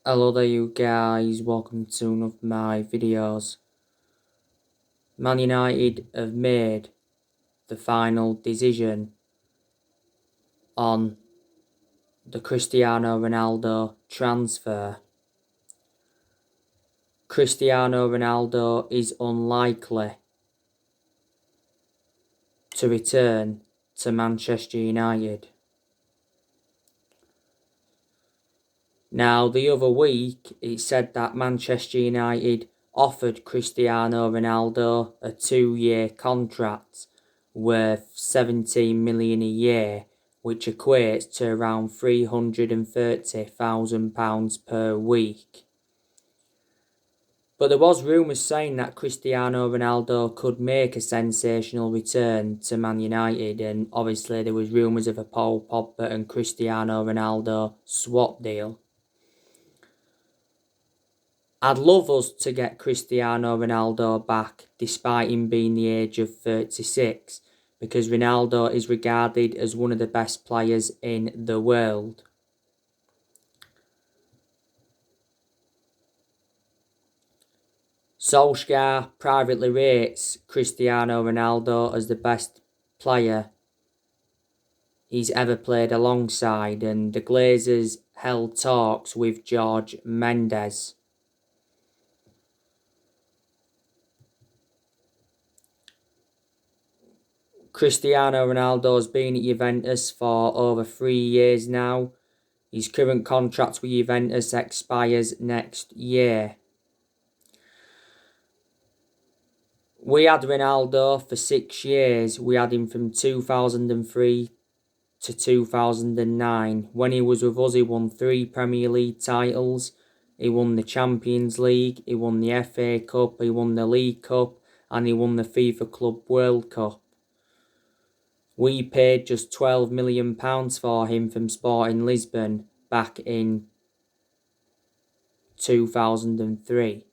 Hello there you guys, welcome to one of my videos. Man United have made the final decision on the Cristiano Ronaldo transfer. Cristiano Ronaldo is unlikely to return to Manchester United. Now, the other week, it said that Manchester United offered Cristiano Ronaldo a 2-year contract worth 17 million a year, which equates to around £330,000 per week. But there was rumours saying that Cristiano Ronaldo could make a sensational return to Man United, and obviously there was rumours of a Paul Pogba and Cristiano Ronaldo swap deal. I'd love us to get Cristiano Ronaldo back despite him being the age of 36, because Ronaldo is regarded as one of the best players in the world. Solskjaer privately rates Cristiano Ronaldo as the best player he's ever played alongside, and the Glazers held talks with Jorge Mendes. Cristiano Ronaldo has been at Juventus for over 3 years now. His current contract with Juventus expires next year. We had Ronaldo for 6 years. We had him from 2003 to 2009. When he was with us, he won 3 Premier League titles. He won the Champions League, he won the FA Cup, he won the League Cup, and he won the FIFA Club World Cup. We paid just £12 million for him from Sporting Lisbon back in 2003.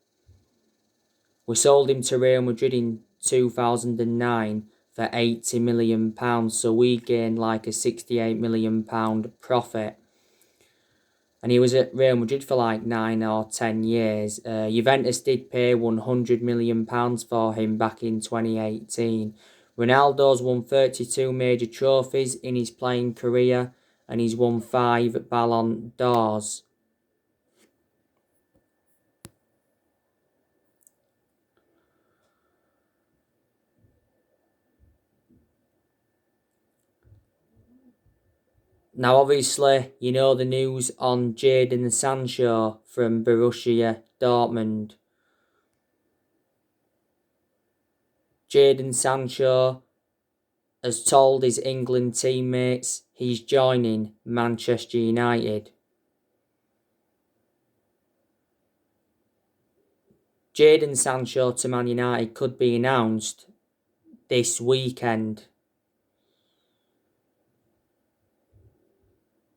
We sold him to Real Madrid in 2009 for £80 million, so we gained like a £68 million profit. And he was at Real Madrid for like 9 or 10 years. Juventus did pay £100 million for him back in 2018. Ronaldo's won 32 major trophies in his playing career, and he's won 5 Ballon d'Ors. Now, obviously, you know the news on Jadon Sancho from Borussia Dortmund. Jadon Sancho has told his England teammates he's joining Manchester United. Jadon Sancho to Man United could be announced this weekend.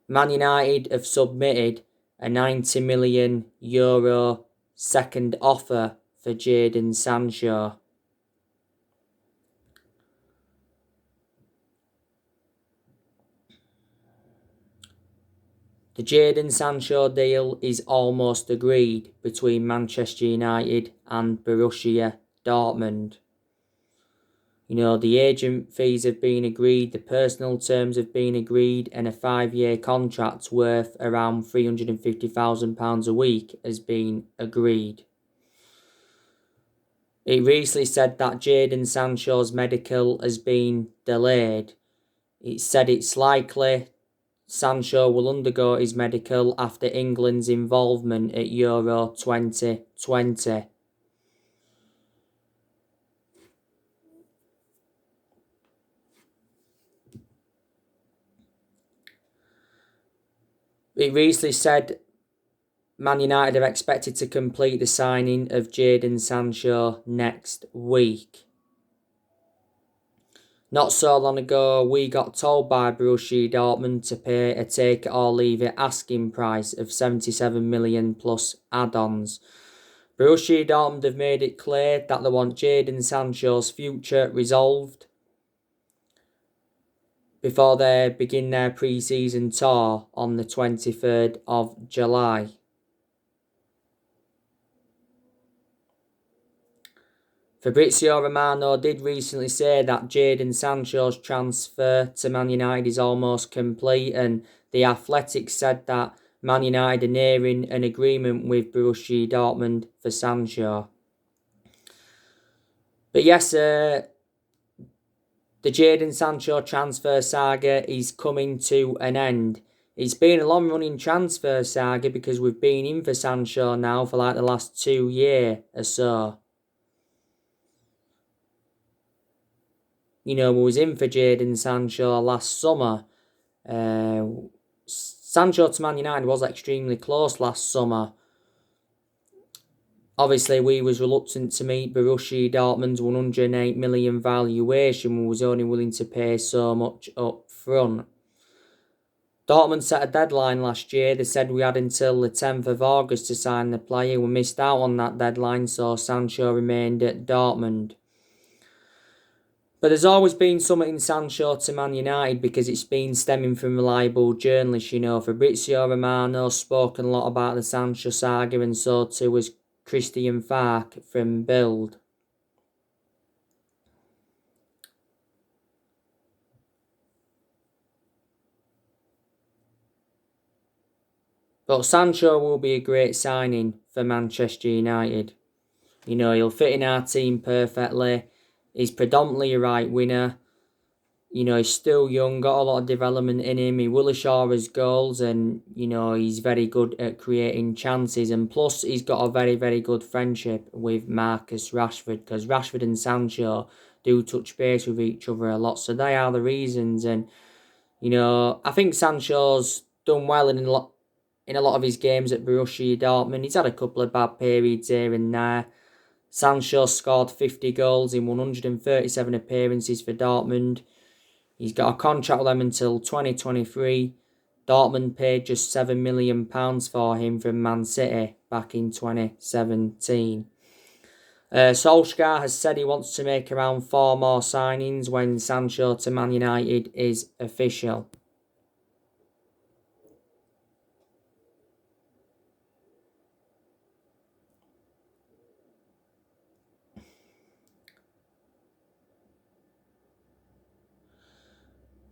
Man United have submitted a €90 million second offer for Jadon Sancho. The Jadon Sancho deal is almost agreed between Manchester United and Borussia Dortmund. You know, the agent fees have been agreed, the personal terms have been agreed, and a 5-year contract worth around £350,000 a week has been agreed. It recently said that Jadon Sancho's medical has been delayed. It said it's likely Sancho will undergo his medical after England's involvement at Euro 2020. It recently said Man United are expected to complete the signing of Jadon Sancho next week. Not so long ago, we got told by Borussia Dortmund to pay a take it or leave it asking price of 77 million plus add-ons. Borussia Dortmund have made it clear that they want Jadon Sancho's future resolved before they begin their pre-season tour on the 23rd of July. Fabrizio Romano did recently say that Jadon Sancho's transfer to Man United is almost complete, and The Athletic said that Man United are nearing an agreement with Borussia Dortmund for Sancho. But yes, the Jadon Sancho transfer saga is coming to an end. It's been a long-running transfer saga because we've been in for Sancho now for like the last 2 years or so. We was in for Jadon Sancho last summer. Sancho to Man United was extremely close last summer. Obviously, we was reluctant to meet Borussia Dortmund's 108 million valuation. We was only willing to pay so much up front. Dortmund set a deadline last year. They said we had until the 10th of August to sign the player. We missed out on that deadline, so Sancho remained at Dortmund. But there's always been something in Sancho to Man United because it's been stemming from reliable journalists. Fabrizio Romano spoken a lot about the Sancho saga, and so too was Christian Falk from Bild. But Sancho will be a great signing for Manchester United. He'll fit in our team perfectly. He's predominantly a right winger. He's still young, got a lot of development in him. He will assure his goals, and, he's very good at creating chances. And plus, he's got a very, very good friendship with Marcus Rashford, because Rashford and Sancho do touch base with each other a lot. So they are the reasons. And, I think Sancho's done well in a lot of his games at Borussia Dortmund. He's had a couple of bad periods here and there. Sancho scored 50 goals in 137 appearances for Dortmund. He's got a contract with them until 2023. Dortmund paid just £7 million for him from Man City back in 2017. Solskjaer has said he wants to make around 4 more signings when Sancho to Man United is official.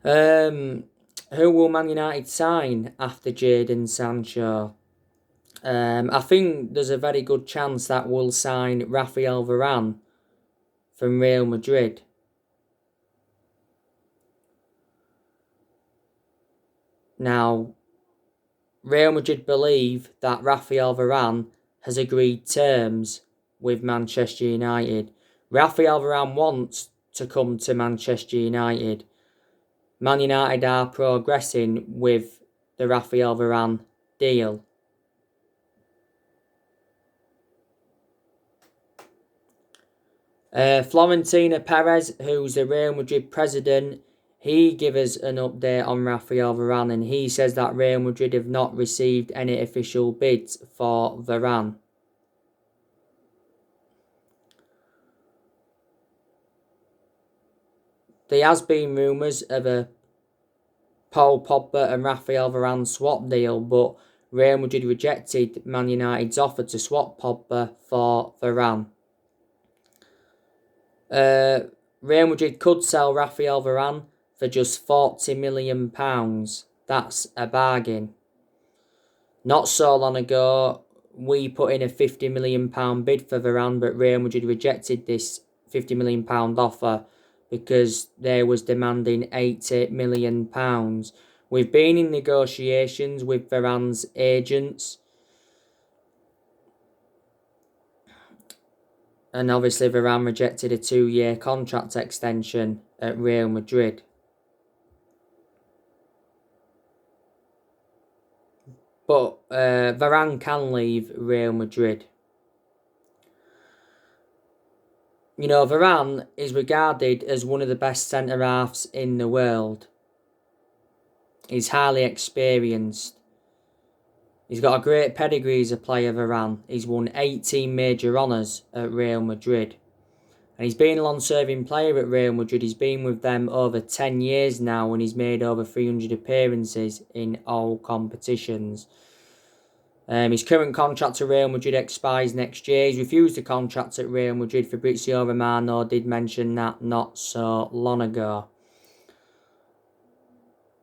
Who will Man United sign after Jadon Sancho? I think there's a very good chance that we'll sign Rafael Varane from Real Madrid. Now, Real Madrid believe that Rafael Varane has agreed terms with Manchester United. Rafael Varane wants to come to Manchester United. Man United are progressing with the Rafael Varane deal. Florentino Perez, who's the Real Madrid president, he gave us an update on Rafael Varane, and he says that Real Madrid have not received any official bids for Varane. There has been rumours of a Paul Pogba and Rafael Varane swap deal, but Real Madrid rejected Man United's offer to swap Pogba for Varane. Real Madrid could sell Rafael Varane for just £40 million. That's a bargain. Not so long ago, we put in a £50 million bid for Varane, but Real Madrid rejected this £50 million offer because they was demanding £80 million. We've been in negotiations with Varane's agents, and obviously Varane rejected a 2-year contract extension at Real Madrid. But Varane can leave Real Madrid. Varane is regarded as one of the best centre-halves in the world. He's highly experienced. He's got a great pedigree as a player, Varane. He's won 18 major honours at Real Madrid. And he's been a long-serving player at Real Madrid. He's been with them over 10 years now, and he's made over 300 appearances in all competitions. His current contract at Real Madrid expires next year. He's refused a contract at Real Madrid. Fabrizio Romano did mention that not so long ago.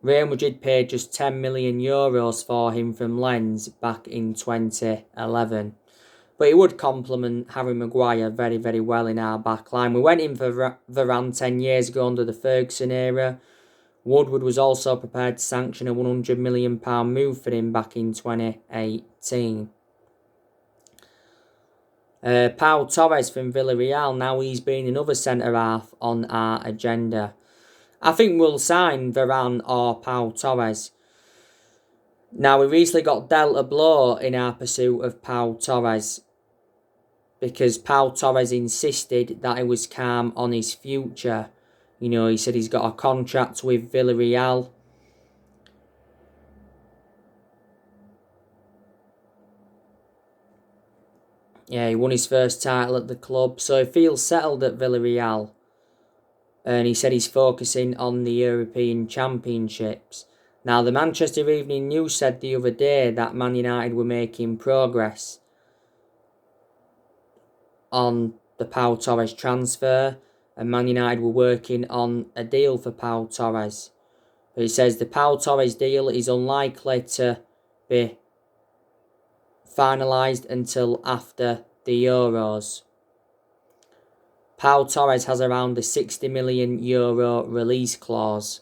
Real Madrid paid just €10 million for him from Lens back in 2011. But he would complement Harry Maguire very, very well in our back line. We went in for Varane 10 years ago under the Ferguson era. Woodward was also prepared to sanction a £100 million move for him back in 2018. Pau Torres from Villarreal, now he's been another centre-half on our agenda. I think we'll sign Varane or Pau Torres. Now, we recently got dealt a blow in our pursuit of Pau Torres, because Pau Torres insisted that he was calm on his future. You know, he said he's got a contract with Villarreal. Yeah, he won his first title at the club, so he feels settled at Villarreal. And he said he's focusing on the European Championships. Now, the Manchester Evening News said the other day that Man United were making progress on the Pau Torres transfer, and Man United were working on a deal for Pau Torres. But it says the Pau Torres deal is unlikely to be finalised until after the Euros. Pau Torres has around a €60 million release clause.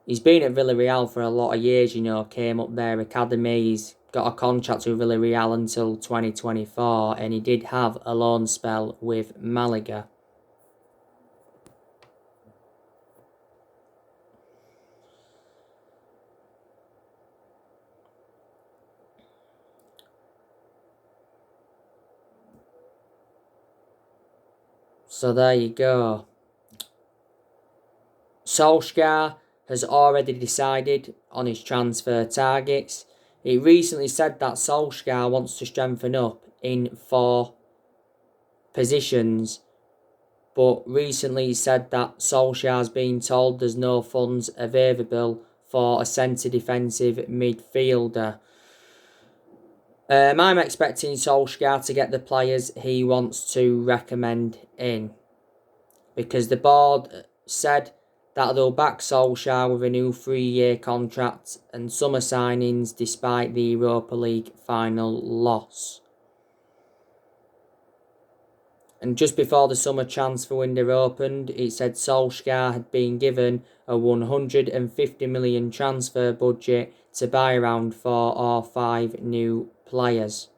He's been at Villarreal for a lot of years, you know, came up their academy. He's got a contract with Villarreal until 2024, and he did have a loan spell with Malaga. So there you go. Solskjaer has already decided on his transfer targets. He recently said that Solskjaer wants to strengthen up in 4 positions, but recently he said that Solskjaer's been told there's no funds available for a centre defensive midfielder. I'm expecting Solskjaer to get the players he wants to recommend in, because the board said that they'll back Solskjaer with a new 3-year contract and summer signings despite the Europa League final loss. And just before the summer transfer window opened, it said Solskjaer had been given a $150 million transfer budget to buy around 4 or 5 new players.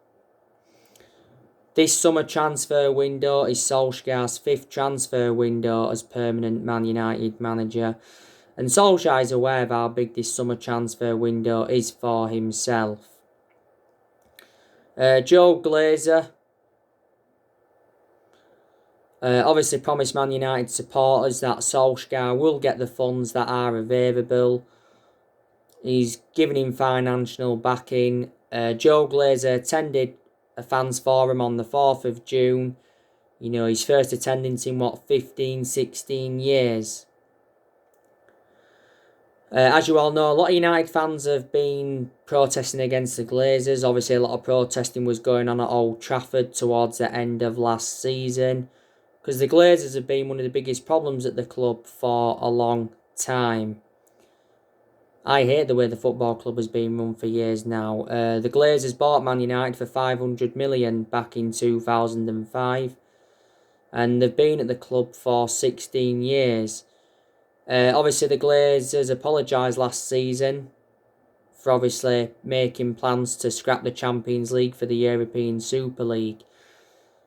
This summer transfer window is Solskjaer's 5th transfer window as permanent Man United manager, and Solskjaer is aware of how big this summer transfer window is for himself. Joe Glazer obviously promised Man United supporters that Solskjaer will get the funds that are available. He's given him financial backing. Joe Glazer attended a fans forum on the 4th of June. You know, his first attendance in 15, 16 years. As you all know, a lot of United fans have been protesting against the Glazers. Obviously, a lot of protesting was going on at Old Trafford towards the end of last season, because the Glazers have been one of the biggest problems at the club for a long time. I hate the way the football club has been run for years now. The Glazers bought Man United for $500 million back in 2005. And they've been at the club for 16 years. Obviously, the Glazers apologised last season for obviously making plans to scrap the Champions League for the European Super League.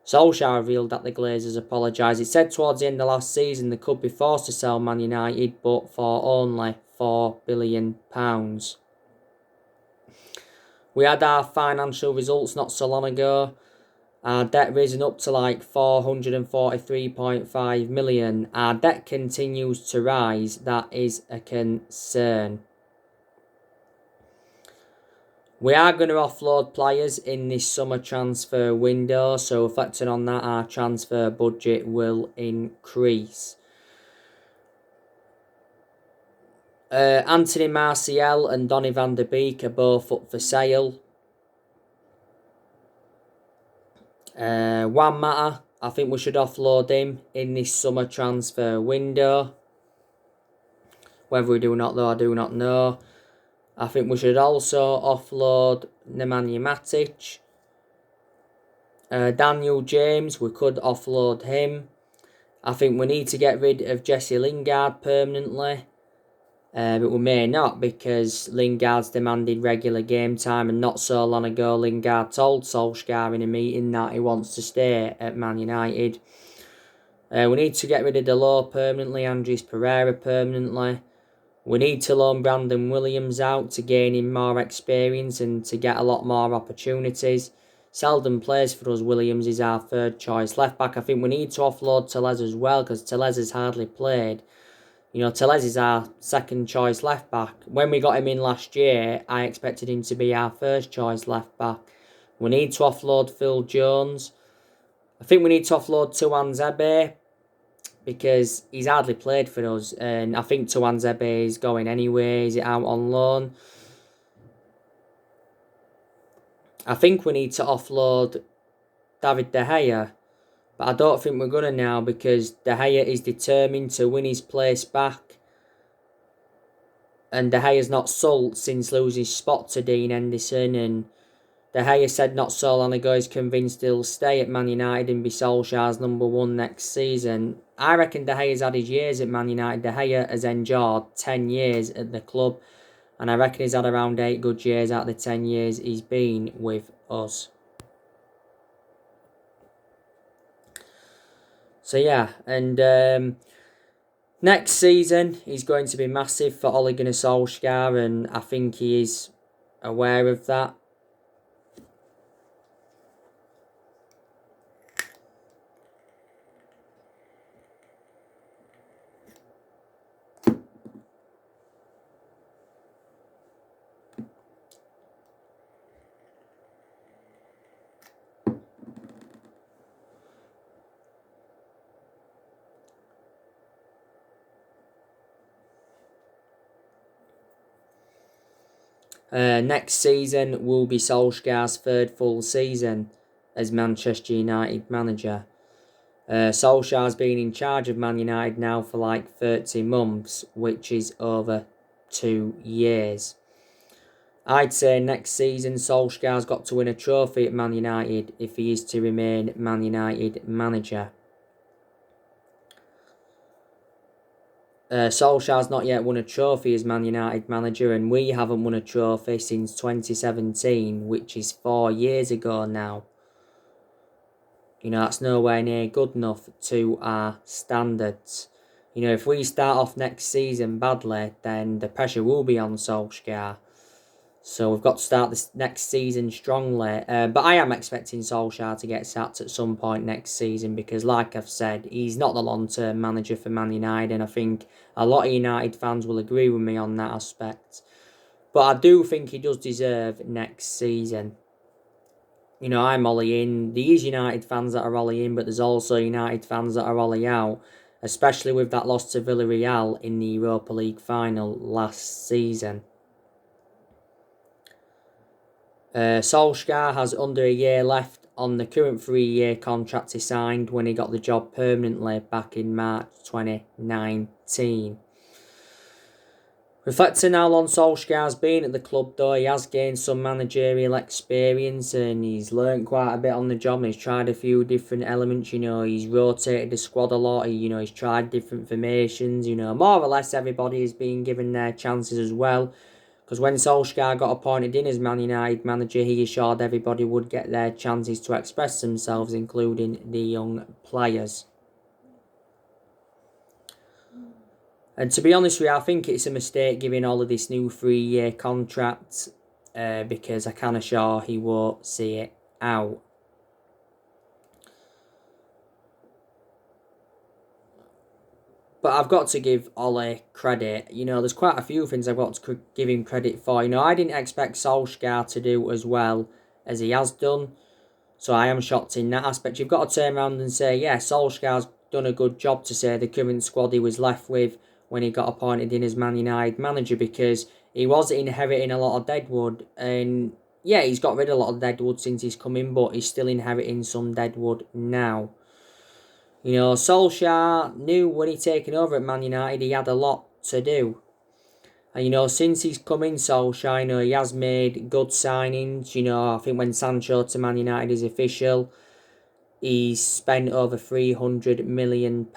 Solskjaer revealed that the Glazers apologised. It said towards the end of last season they could be forced to sell Man United, but for only £4 billion. We had our financial results not so long ago. Our debt risen up to like 443.5 million. Our debt continues to rise. That is a concern. We are going to offload players in this summer transfer window, so reflecting on that, our transfer budget will increase. Anthony Martial and Donny van der Beek are both up for sale. Juan Mata, I think we should offload him in this summer transfer window. Whether we do or not, though, I do not know. I think we should also offload Nemanja Matic. Daniel James, we could offload him. I think we need to get rid of Jesse Lingard permanently. But we may not, because Lingard's demanded regular game time, and not so long ago Lingard told Solskjaer in a meeting that he wants to stay at Man United. We need to get rid of Delors permanently, Andres Pereira permanently. We need to loan Brandon Williams out to gain him more experience and to get a lot more opportunities. Seldom plays for us. Williams is our third choice left back. I think we need to offload Tellez as well, because Tellez has hardly played. You know, Tellez is our second choice left back. When we got him in last year, I expected him to be our first choice left back. We need to offload Phil Jones. I think we need to offload Tuan Zebe, because he's hardly played for us, and I think Tuan Zebe is going anyway. Is it out on loan? I think we need to offload David De Gea, but I don't think we're going to now, because De Gea is determined to win his place back. And De Gea's not sulked since losing his spot to Dean Henderson, and De Gea said not so long ago he's convinced he'll stay at Man United and be Solskjaer's number one next season. I reckon De Gea's had his years at Man United. De Gea has endured 10 years at the club, and I reckon he's had around 8 good years out of the 10 years he's been with us. So yeah, and next season is going to be massive for Ole Gunnar Solskjaer, and I think he is aware of that. Next season will be Solskjaer's third full season as Manchester United manager. Solskjaer's been in charge of Man United now for like 30 months, which is over 2 years. I'd say next season Solskjaer's got to win a trophy at Man United if he is to remain Man United manager. Solskjaer's not yet won a trophy as Man United manager, and we haven't won a trophy since 2017, which is 4 years ago now. You know, that's nowhere near good enough to our standards. You know, if we start off next season badly, then the pressure will be on Solskjaer. So we've got to start this next season strongly. But I am expecting Solskjaer to get sacked at some point next season, because, like I've said, he's not the long-term manager for Man United, and I think a lot of United fans will agree with me on that aspect. But I do think he does deserve next season. You know, I'm Ollie in. There is United fans that are Ollie in, but there's also United fans that are Ollie out, especially with that loss to Villarreal in the Europa League final last season. Solskjaer has under a year left on the current 3-year contract he signed when he got the job permanently back in March 2019. Reflecting how long Solskjaer's been at the club, though, he has gained some managerial experience and he's learnt quite a bit on the job, and he's tried a few different elements. You know, he's rotated the squad a lot. He's tried different formations. You know, more or less everybody has been given their chances as well. Because when Solskjaer got appointed in as Man United manager, he assured everybody would get their chances to express themselves, including the young players. And to be honest with you, I think it's a mistake giving all of this new 3-year contract, because I can assure he won't see it out. But I've got to give Ole credit. You know, there's quite a few things I've got to give him credit for. You know, I didn't expect Solskjaer to do as well as he has done. So I am shocked in that aspect. You've got to turn around and say, yeah, Solskjaer's done a good job to say the current squad he was left with when he got appointed in as Man United manager, because he was inheriting a lot of deadwood. And yeah, he's got rid of a lot of deadwood since he's come in, but he's still inheriting some deadwood now. You know, Solskjaer knew when he taken over at Man United, he had a lot to do. And, you know, since he's come in, Solskjaer, you know, he has made good signings. You know, I think when Sancho to Man United is official, he's spent over £300 million.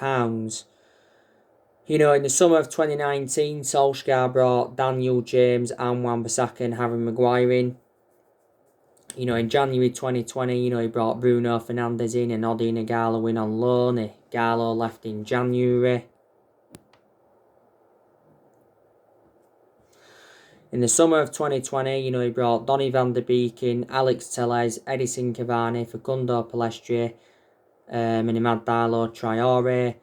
You know, in the summer of 2019, Solskjaer brought Daniel James and Wan-Bissaka and Harry Maguire in. You know, in January 2020, you know, he brought Bruno Fernandes in and Odi Nagalo in on loan. Gallo left in January. In the summer of 2020, you know, he brought Donny van der Beek in, Alex Telles, Edison Cavani, Facundo Palestre, and Imad Darlo Traore.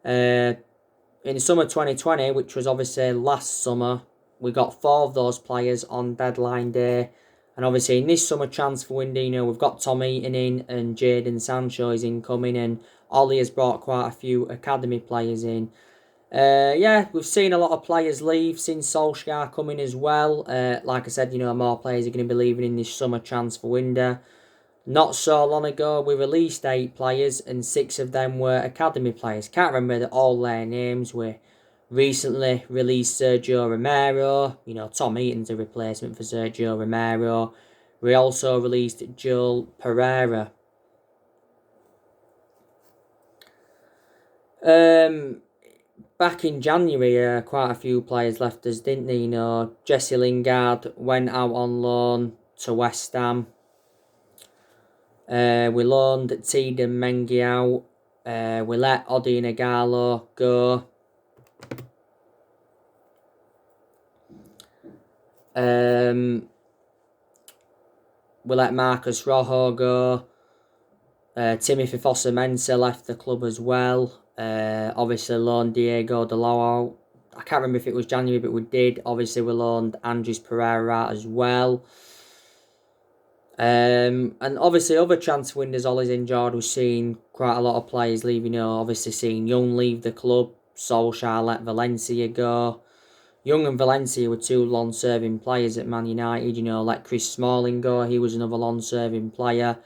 In the summer 2020, which was obviously last summer, we got 4 of those players on deadline day. And obviously in this summer transfer window, you know, we've got Tom Eaton in and Jadon Sancho is incoming, and Ollie has brought quite a few academy players in. Yeah, we've seen a lot of players leave since Solskjaer coming as well. Like I said, you know, more players are going to be leaving in this summer transfer window. Not so long ago, we released 8 players and 6 of them were academy players. Can't remember all their names. We recently released Sergio Romero. You know, Tom Eaton's a replacement for Sergio Romero. We also released Joel Pereira. Back in January, quite a few players left us, didn't they? You know, Jesse Lingard went out on loan to West Ham. We loaned Tiedemann Mengi out. We let Odi Nagalo go. We let Marcus Rojo go. Timothy Fosu-Mensah left the club as well. Obviously loaned Diego Dalot. I can't remember if it was January, but we did. Obviously we loaned Andres Pereira as well. And obviously other transfer windows Ollie's enjoyed. We've seen quite a lot of players leave. You know, obviously seen Young leave the club. Solskjaer let Valencia go. Young and Valencia were 2 long-serving players at Man United. You know, let Chris Smalling go. He was another long-serving player.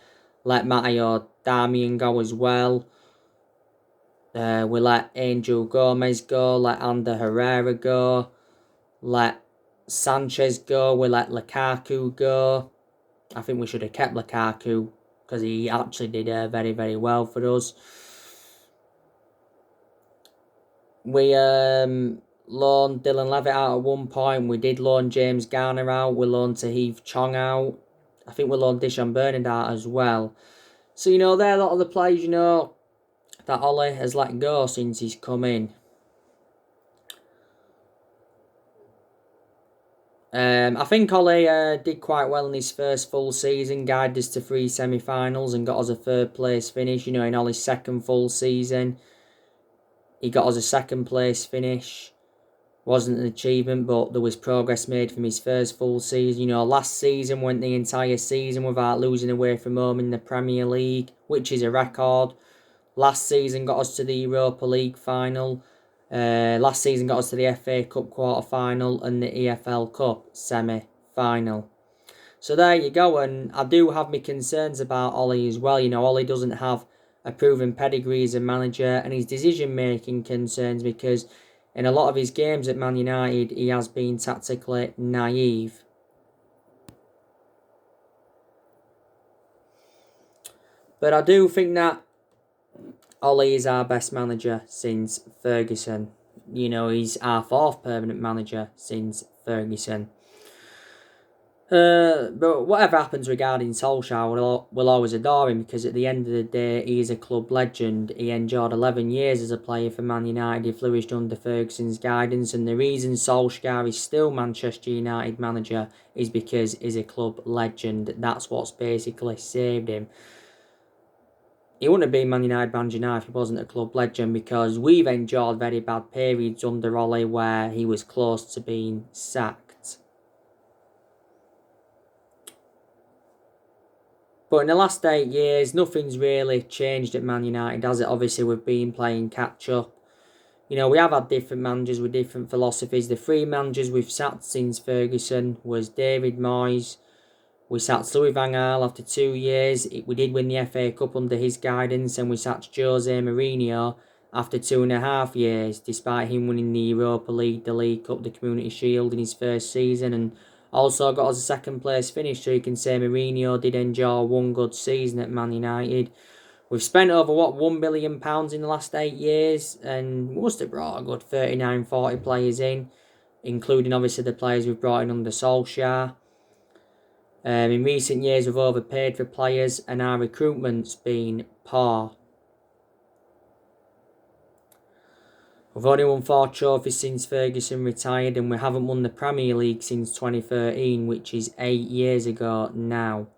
Let Matteo Darmian go as well. We let Angel Gomez go. Let Ander Herrera go. Let Sanchez go. We let Lukaku go. I think we should have kept Lukaku because he actually did very, very well for us. We loaned Dylan Levitt out at one point. We did loan James Garner out. We loaned Tahith Chong out. I think we loaned Dishon Bernard out as well. So, you know, there are a lot of the players, you know, that Ollie has let go since he's come in. I think Ollie did quite well in his first full season, guided us to 3 semi-finals and got us a 3rd place finish. You know, in Ollie's 2nd full season, he got us a 2nd place finish. Wasn't an achievement, but there was progress made from his first full season. You know, last season went the entire season without losing away from home in the Premier League, which is a record. Last season got us to the Europa League final. Last season got us to the FA Cup quarter-final and the EFL Cup semi-final. So there you go, and I do have my concerns about Ollie as well. You know, Ollie doesn't have a proven pedigree as a manager, and his decision-making concerns because in a lot of his games at Man United, he has been tactically naive. But I do think that Ollie is our best manager since Ferguson. You know, he's our 4th permanent manager since Ferguson. But whatever happens regarding Solskjaer, we'll always adore him because at the end of the day, he is a club legend. He endured 11 years as a player for Man United. He flourished under Ferguson's guidance, and the reason Solskjaer is still Manchester United manager is because he's a club legend. That's what's basically saved him. He wouldn't have been Man United manager now if he wasn't a club legend because we've endured very bad periods under Ollie where he was close to being sacked. But in the last 8 years, nothing's really changed at Man United, has it? Obviously, we've been playing catch-up. You know, we have had different managers with different philosophies. The 3 managers we've sacked since Ferguson was David Moyes, We sacked Louis van Gaal after 2 years. We did win the FA Cup under his guidance, and we sacked Jose Mourinho after 2.5 years, despite him winning the Europa League, the League Cup, the Community Shield in his first season, and also got us a second place finish. So you can say Mourinho did enjoy one good season at Man United. We've spent over, £1 billion in the last 8 years, and we must have brought a good 39, 40 players in, including obviously the players we've brought in under Solskjaer. In recent years, we've overpaid for players, and our recruitment's been poor. We've only won 4 trophies since Ferguson retired, and we haven't won the Premier League since 2013, which is 8 years ago now.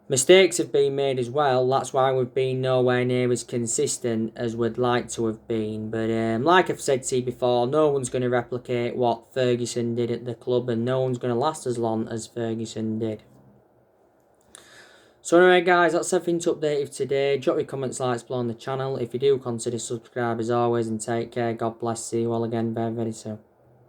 Mistakes have been made as well. That's why we've been nowhere near as consistent as we'd like to have been. But like I've said to you before, no one's going to replicate what Ferguson did at the club, and no one's going to last as long as Ferguson did. So anyway guys, that's everything to update you today. Drop your comments, likes below on the channel. If you do, consider subscribe as always, and take care. God bless. See you all again very, very soon.